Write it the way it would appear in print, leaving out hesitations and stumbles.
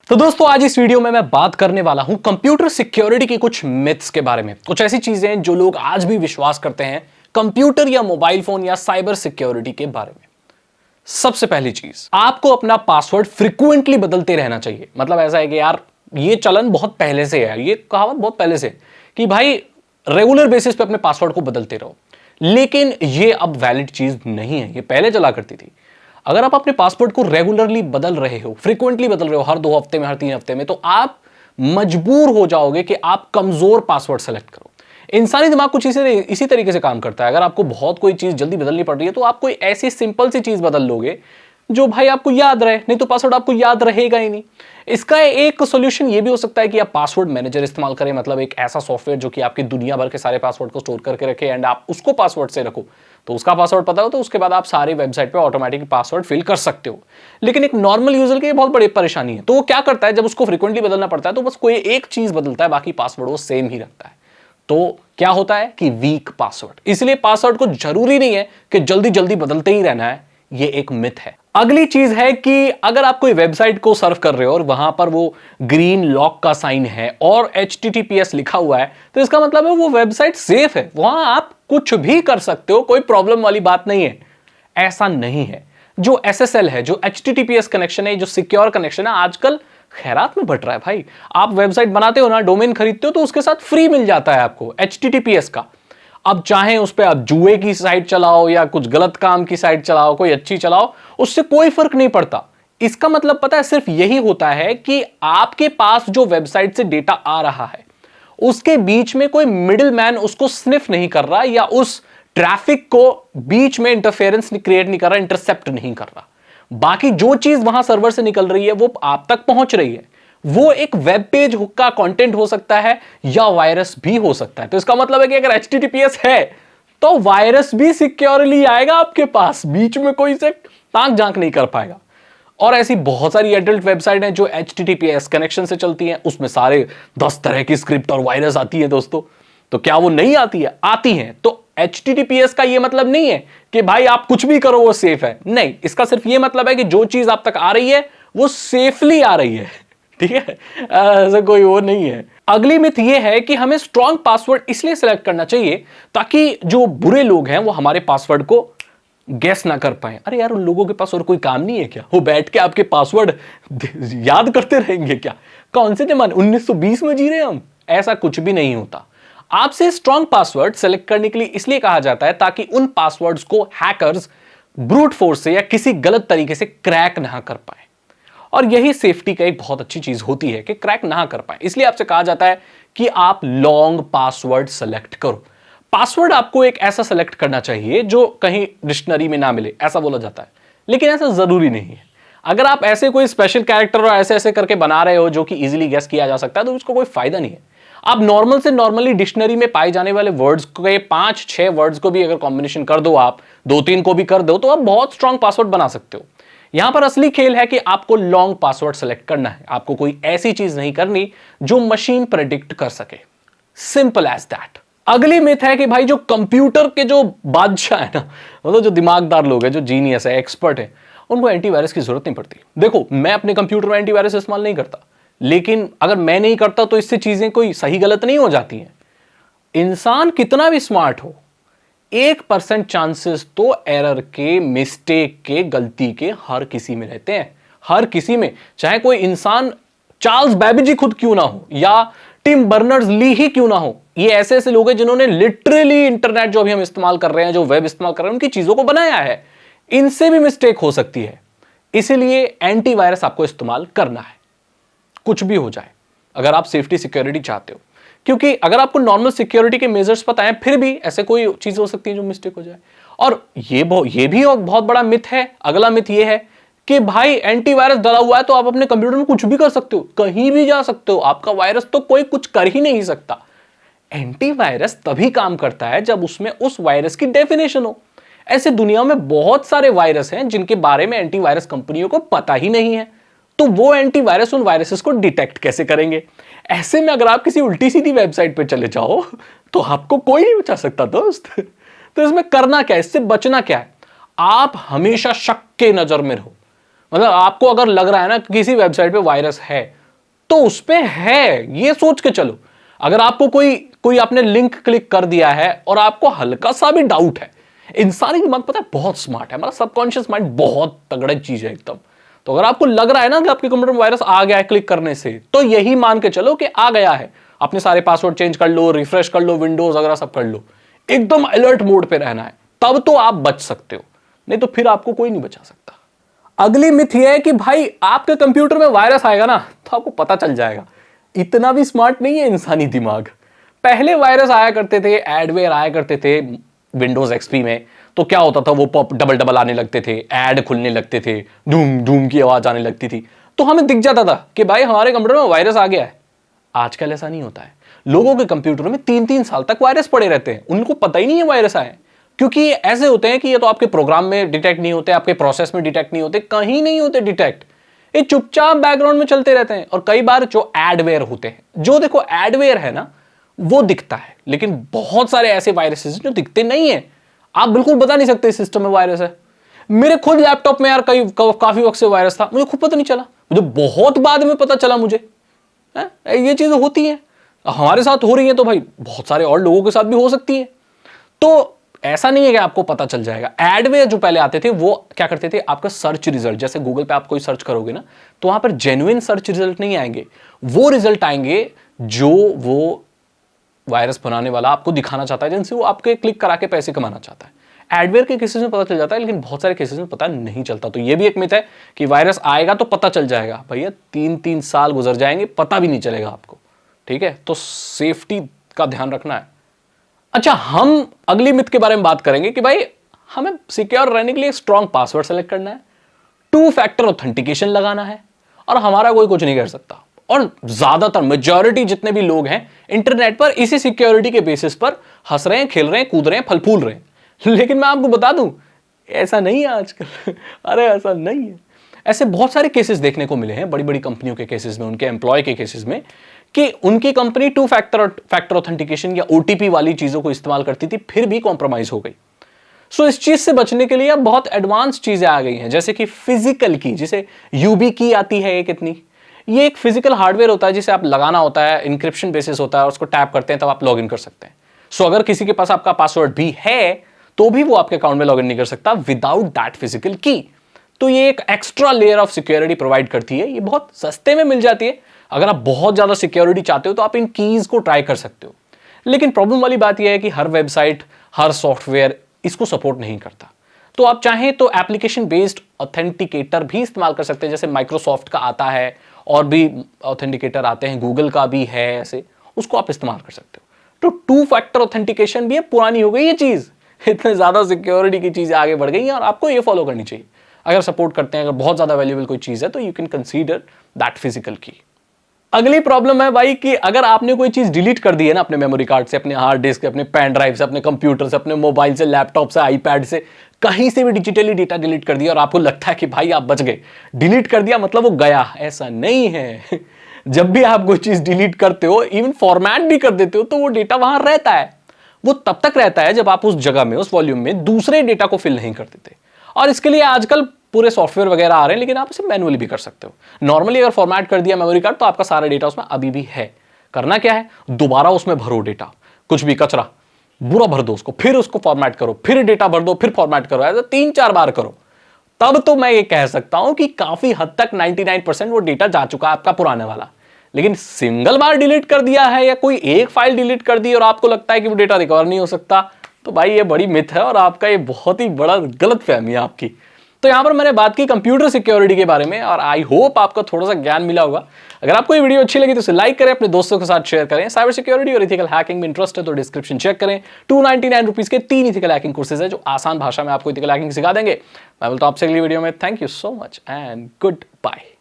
तो दोस्तों आज इस वीडियो में मैं बात करने वाला हूं कंप्यूटर सिक्योरिटी की कुछ मिथ्स के बारे में। कुछ ऐसी चीजें जो लोग आज भी विश्वास करते हैं कंप्यूटर या मोबाइल फोन या साइबर सिक्योरिटी के बारे में। सबसे पहली चीज, आपको अपना पासवर्ड फ्रीक्वेंटली बदलते रहना चाहिए। मतलब ऐसा है कि यार ये चलन बहुत पहले से है, ये कहावत बहुत पहले से कि भाई रेगुलर बेसिस पे अपने पासवर्ड को बदलते रहो। लेकिन ये अब वैलिड चीज नहीं है, ये पहले चला करती थी। अगर आप अपने पासवर्ड को रेगुलरली बदल रहे हो, फ्रीक्वेंटली बदल रहे हो, हर 2 हफ्ते में, हर 3 हफ्ते में, तो आप मजबूर हो जाओगे कि आप कमजोर पासवर्ड सेलेक्ट करो। इंसानी दिमाग कुछ इसी तरीके से काम करता है। अगर आपको बहुत कोई चीज जल्दी बदलनी पड़ रही है तो आप कोई ऐसी सिंपल सी चीज बदल लोगे जो भाई आपको याद रहे, नहीं तो पासवर्ड आपको याद रहेगा ही नहीं। इसका एक सॉल्यूशन ये भी हो सकता है कि आप पासवर्ड मैनेजर इस्तेमाल करें। मतलब एक ऐसा सॉफ्टवेयर जो कि आपकी दुनिया भर के सारे पासवर्ड को स्टोर करके रखे एंड आप उसको पासवर्ड से रखो। तो उसका पासवर्ड पता हो तो उसके बाद आप सारी वेबसाइट पे ऑटोमेटिक पासवर्ड फिल कर सकते हो। लेकिन एक नॉर्मल यूजर की ये बहुत बड़ी परेशानी है। तो वो क्या करता है, जब उसको फ्रीक्वेंटली बदलना पड़ता है तो बस कोई एक चीज बदलता है, बाकी पासवर्ड वो सेम ही रखता है। तो क्या होता है कि वीक पासवर्ड। इसलिए पासवर्ड को जरूरी नहीं है कि जल्दी जल्दी बदलते ही रहना है, ये एक मिथ है। अगली चीज है कि अगर आप कोई वेबसाइट को सर्व कर रहे हो और वहां पर वो ग्रीन लॉक का साइन है और HTTPS लिखा हुआ है, तो इसका मतलब है वो वेबसाइट सेफ है, वहां आप कुछ भी कर सकते हो, कोई प्रॉब्लम वाली बात नहीं है। ऐसा नहीं है। जो SSL है, जो HTTPS कनेक्शन है, जो सिक्योर कनेक्शन है, आजकल खैरात में बट रहा है भाई। आप वेबसाइट बनाते हो ना, डोमेन खरीदते हो तो उसके साथ फ्री मिल जाता है आपको HTTPS का। अब चाहे उस पर आप जुए की साइट चलाओ या कुछ गलत काम की साइट चलाओ, कोई अच्छी चलाओ, उससे कोई फर्क नहीं पड़ता। इसका मतलब पता है सिर्फ यही होता है कि आपके पास जो वेबसाइट से डेटा आ रहा है उसके बीच में कोई मिडिल मैन उसको स्निफ नहीं कर रहा या उस ट्रैफिक को बीच में इंटरफेरेंस क्रिएट नहीं कर रहा, इंटरसेप्ट नहीं कर रहा। बाकी जो चीज वहां सर्वर से निकल रही है वो आप तक पहुंच रही है। वो एक वेब पेज का कंटेंट हो सकता है या वायरस भी हो सकता है। तो इसका मतलब है कि अगर HTTPS है तो वायरस भी सिक्योरली आएगा आपके पास, बीच में कोई से ताक झांक नहीं कर पाएगा। और ऐसी बहुत सारी एडल्ट वेबसाइट हैं जो HTTPS कनेक्शन से चलती हैं, उसमें सारे 10 तरह की स्क्रिप्ट और वायरस आती है दोस्तों। तो क्या वो नहीं आती है? आती हैं। तो HTTPS का ये मतलब नहीं है कि भाई आप कुछ भी करो वो सेफ है, नहीं। इसका सिर्फ ये मतलब है कि जो चीज आप तक आ रही है वो सेफली आ रही है, ठीक है। ऐसा कोई वो नहीं है। अगली मिथ ये है कि हमें स्ट्रॉन्ग पासवर्ड इसलिए सेलेक्ट करना चाहिए ताकि जो बुरे लोग हैं वो हमारे पासवर्ड को गेस ना कर पाए। अरे यार, उन लोगों के पास और कोई काम नहीं है क्या? वो बैठ के आपके पासवर्ड याद करते रहेंगे क्या? कौन से जमाने, 1920 में जी रहे हैं हम? ऐसा कुछ भी नहीं होता। आपसे स्ट्रॉन्ग पासवर्ड सेलेक्ट करने के लिए इसलिए कहा जाता है ताकि उन पासवर्ड्स को हैकर्स ब्रूट फोर्स से या किसी गलत तरीके से क्रैक ना कर पाए। और यही सेफ्टी का एक बहुत अच्छी चीज होती है कि क्रैक ना कर पाए। इसलिए आपसे कहा जाता है कि आप लॉन्ग पासवर्ड सेलेक्ट करो। पासवर्ड आपको एक ऐसा सेलेक्ट करना चाहिए जो कहीं डिक्शनरी में ना मिले, ऐसा बोला जाता है। लेकिन ऐसा जरूरी नहीं है। अगर आप ऐसे कोई स्पेशल कैरेक्टर और ऐसे ऐसे करके बना रहे हो जो कि इजीली गेस किया जा सकता है तो उसको कोई फायदा नहीं है। आप नॉर्मल से नॉर्मली डिक्शनरी में पाए जाने वाले वर्ड्स के 5-6 वर्ड्स को भी अगर कॉम्बिनेशन कर दो, आप 2-3 को भी कर दो, तो आप बहुत स्ट्रांग पासवर्ड बना सकते हो। यहां पर असली खेल है कि आपको लॉन्ग पासवर्ड सेलेक्ट करना है। आपको कोई ऐसी चीज नहीं करनी जो मशीन प्रेडिक्ट कर सके। Simple as that. अगली मिथ है कि भाई जो कंप्यूटर के जो बादशाह है ना, मतलब जो दिमागदार लोग हैं, जो जीनियस है, एक्सपर्ट है, उनको एंटीवायरस की जरूरत नहीं पड़ती। देखो, मैं अपने कंप्यूटर में एंटीवायरस इस्तेमाल नहीं करता, लेकिन अगर मैं नहीं करता तो इससे चीजें कोई सही गलत नहीं हो जाती हैं। इंसान कितना भी स्मार्ट हो, 1% चांसेस तो एरर के, मिस्टेक के, गलती के हर किसी में रहते हैं। हर किसी में, चाहे कोई इंसान चार्ल्स बेबेज खुद क्यों ना हो या टिम बर्नर्स ली ही क्यों ना हो। ये ऐसे ऐसे लोग हैं जिन्होंने लिटरली इंटरनेट जो अभी हम इस्तेमाल कर रहे हैं, जो वेब इस्तेमाल कर रहे हैं, उनकी चीजों को बनाया है। इनसे भी मिस्टेक हो सकती है। इसीलिए एंटीवायरस आपको इस्तेमाल करना है, कुछ भी हो जाए, अगर आप सेफ्टी सिक्योरिटी चाहते हो। क्योंकि अगर आपको नॉर्मल सिक्योरिटी के मेजर्स पता है, फिर भी ऐसे कोई चीज हो सकती है जो मिस्टेक हो जाए। और ये भी बहुत बड़ा मिथ है। अगला मिथ ये है कि भाई एंटीवायरस डला हुआ है तो आप अपने कंप्यूटर में कुछ भी कर सकते हो, कहीं भी जा सकते हो, आपका वायरस तो कोई कुछ कर ही नहीं सकता। एंटीवायरस तभी काम करता है जब उसमें उस वायरस की डेफिनेशन हो। ऐसे दुनिया में बहुत सारे वायरस हैं जिनके बारे में एंटीवायरस कंपनियों को पता ही नहीं है। तो वो एंटीवायरस उन वायरसेस को डिटेक्ट कैसे करेंगे? ऐसे में अगर आप किसी उल्टी सीधी वेबसाइट पे चले जाओ तो आपको कोई नहीं बचा सकता दोस्त। तो इसमें करना क्या है, इससे बचना क्या है? आप हमेशा शक के नजर में रहो। मतलब आपको अगर लग रहा है ना कि किसी वेबसाइट पे वायरस है, तो उस पे है, ये सोच के चलो। अगर आपको कोई आपने लिंक क्लिक कर दिया है और आपको हल्का सा भी डाउट है, इंसान की दिमाग पता है बहुत स्मार्ट है, हमारा सबकॉन्शियस माइंड बहुत तगड़ा चीज है एकदम। तो अगर आपको लग रहा है ना कि आपके कंप्यूटर में वायरस आ गया है क्लिक करने से, तो यही मान के चलो कि आ गया है। अपने सारे पासवर्ड चेंज कर लो, रिफ्रेश कर लो, विंडोज वगैरह सब कर लो, एकदम अलर्ट मोड पे रहना है, तब तो आप बच सकते हो, नहीं तो फिर आपको कोई नहीं बचा सकता। अगली मिथ यह है कि भाई आपके कंप्यूटर में वायरस आएगा ना तो आपको पता चल जाएगा। इतना भी स्मार्ट नहीं है इंसानी दिमाग। पहले वायरस आया करते थे, एडवेयर आया करते थे विंडोज एक्सपी में, तो क्या होता था, वो पॉप डबल डबल आने लगते थे, ऐड खुलने लगते थे, धूम धूम की आवाज आने लगती थी, तो हमें दिख जाता था कि भाई हमारे कंप्यूटर में वायरस आ गया है। आजकल ऐसा नहीं होता है, लोगों के कंप्यूटर में 3-3 साल तक वायरस पड़े रहते हैं, उनको पता ही नहीं है वायरस आए, क्योंकि ये ऐसे होते हैं कि ये तो आपके प्रोग्राम में डिटेक्ट नहीं होते, आपके प्रोसेस में डिटेक्ट नहीं होते, कहीं नहीं होते डिटेक्ट, ये चुपचाप बैकग्राउंड में चलते रहते हैं। और कई बार जो एडवेयर होते हैं, जो देखो एडवेयर है ना वो दिखता है, लेकिन बहुत सारे ऐसे वायरसेस जो दिखते नहीं है, आप बिल्कुल बता नहीं सकते सिस्टम में वायरस है। मेरे खुद लैपटॉप में यार काफी वक्त से वायरस था, मुझे खुद पता नहीं चला, मुझे बहुत बाद में पता चला मुझे। ये चीजें होती हैं, हमारे साथ हो रही हैं तो भाई बहुत सारे और लोगों के साथ भी हो सकती है। तो ऐसा नहीं है कि आपको पता चल जाएगा। एडवेयर जो पहले आते थे वो क्या करते थे, आपका सर्च रिजल्ट, जैसे गूगल पे आप कोई सर्च करोगे ना तो वहां पर जेन्युइन सर्च रिजल्ट नहीं आएंगे, वो रिजल्ट आएंगे जो वो वायरस बनाने वाला आपको दिखाना चाहता है, जिनसे वो आपके क्लिक करा के पैसे कमाना चाहता है। एडवेयर के केसेस में पता चल जाता है, लेकिन बहुत सारे केसेस में पता नहीं चलता। तो ये भी एक मिथ है कि वायरस आएगा तो पता चल जाएगा। भैया 3-3 साल गुजर जाएंगे, पता भी नहीं चलेगा आपको, ठीक है। तो सेफ्टी का ध्यान रखना है। अच्छा, हम अगली मिथ के बारे में बात करेंगे कि भाई हमें सिक्योर रहने के लिए स्ट्रॉन्ग पासवर्ड सेलेक्ट करना है, 2 फैक्टर ऑथेंटिकेशन लगाना है, और हमारा कोई कुछ नहीं कर सकता। और ज्यादातर मेजॉरिटी जितने भी लोग हैं इंटरनेट पर इसी सिक्योरिटी के बेसिस पर हंस रहे हैं, खेल रहे हैं, कूद रहे हैं, फल फूल रहे हैं। लेकिन मैं आपको बता दूं ऐसा नहीं है आजकल। अरे ऐसा नहीं है। ऐसे बहुत सारे केसेस देखने को मिले हैं बड़ी बड़ी कंपनियों के केसेस में, उनके एम्प्लॉय के केसेस में, कि उनकी कंपनी 2 फैक्टर ऑथेंटिकेशन या ओटीपी वाली चीजों को इस्तेमाल करती थी, फिर भी कॉम्प्रोमाइज हो गई। सो इस चीज से बचने के लिए अब बहुत एडवांस चीजें आ गई हैं, जैसे कि फिजिकल की, जिसे यूबी की आती है एक इतनी, ये एक फिजिकल हार्डवेयर होता है जिसे आप लगाना होता है, इंक्रिप्शन बेसिस होता है, और उसको टैप करते हैं तब आप लॉगिन कर सकते हैं। सो अगर किसी के पास आपका पासवर्ड भी है तो भी वो आपके अकाउंट में लॉगिन नहीं कर सकता विदाउट दैट फिजिकल की। तो ये एक extra layer of security provide करती है, ये बहुत सस्ते में मिल जाती है। अगर आप बहुत ज्यादा सिक्योरिटी चाहते हो तो आप इन कीज को ट्राई कर सकते हो, लेकिन प्रॉब्लम वाली बात यह है कि हर वेबसाइट, हर सॉफ्टवेयर इसको सपोर्ट नहीं करता। तो आप चाहें तो एप्लीकेशन बेस्ड ऑथेंटिकेटर भी इस्तेमाल कर सकते हैं, जैसे माइक्रोसॉफ्ट का आता है, और भी ऑथेंटिकेटर आते हैं, गूगल का भी है, ऐसे उसको आप इस्तेमाल कर सकते हो। तो 2 फैक्टर ऑथेंटिकेशन भी है, पुरानी हो गई ये चीज, इतने ज्यादा सिक्योरिटी की चीजें आगे बढ़ गई हैं और आपको ये फॉलो करनी चाहिए। अगर सपोर्ट करते हैं, अगर बहुत ज्यादा वैल्यूएबल कोई चीज है तो you can consider that physical की। अगली प्रॉब्लम है भाई कि अगर आपने कोई चीज डिलीट कर दी है ना अपने मेमोरी कार्ड से, अपने हार्ड डिस्क से, अपने पेन ड्राइव से, अपने कंप्यूटर से, अपने मोबाइल से, लैपटॉप से, आईपैड से, कहीं से भी डिजिटली डेटा डिलीट कर दिया और आपको लगता है कि भाई आप बच गए, डिलीट कर दिया मतलब वो गया, ऐसा नहीं है। जब भी आप कोई चीज डिलीट करते हो, इवन फॉर्मेट भी कर देते हो, तो वो डेटा वहां रहता है। वो तब तक रहता है जब आप उस जगह में, उस वॉल्यूम में दूसरे डेटा को फिल नहीं कर देते। और इसके लिए आजकल पूरे सॉफ्टवेयर वगैरह आ रहे हैं, लेकिन आप इसे मैनुअली भी कर सकते हो। नॉर्मली अगर फॉर्मेट कर दिया मेमोरी कार्ड तो आपका सारा डेटा उसमें अभी भी है। करना क्या है, दोबारा उसमें भरो डेटा, कुछ भी कचरा पूरा भर दो उसको, फिर उसको फॉर्मेट करो, फिर डेटा भर दो, फिर फॉर्मेट करो, ऐसा 3-4 बार करो। तब तो मैं ये कह सकता हूं कि काफी हद तक 99% वो डेटा जा चुका है आपका पुराने वाला। लेकिन सिंगल बार डिलीट कर दिया है या कोई एक फाइल डिलीट कर दी और आपको लगता है कि वो डेटा रिकवर नहीं हो सकता, तो भाई ये बड़ी मिथ है और आपका ये बहुत ही बड़ा गलत फहमी है आपकी। तो यहां पर मैंने बात की कंप्यूटर सिक्योरिटी के बारे में और आई होप आपको थोड़ा सा ज्ञान मिला होगा। अगर आपको ये वीडियो अच्छी लगी तो इसे लाइक करें, अपने दोस्तों के साथ शेयर करें। साइबर सिक्योरिटी और इथिकल हैकिंग में इंटरेस्ट है तो डिस्क्रिप्शन चेक करें। 299 रुपीज के 3 इथिकल हैकिंग कोर्सेज है जो आसान भाषा में आपको इथिकल हैकिंग सिखा देंगे। मैं बोलता हूं आपसे अगली वीडियो में। Thank you so much and good bye.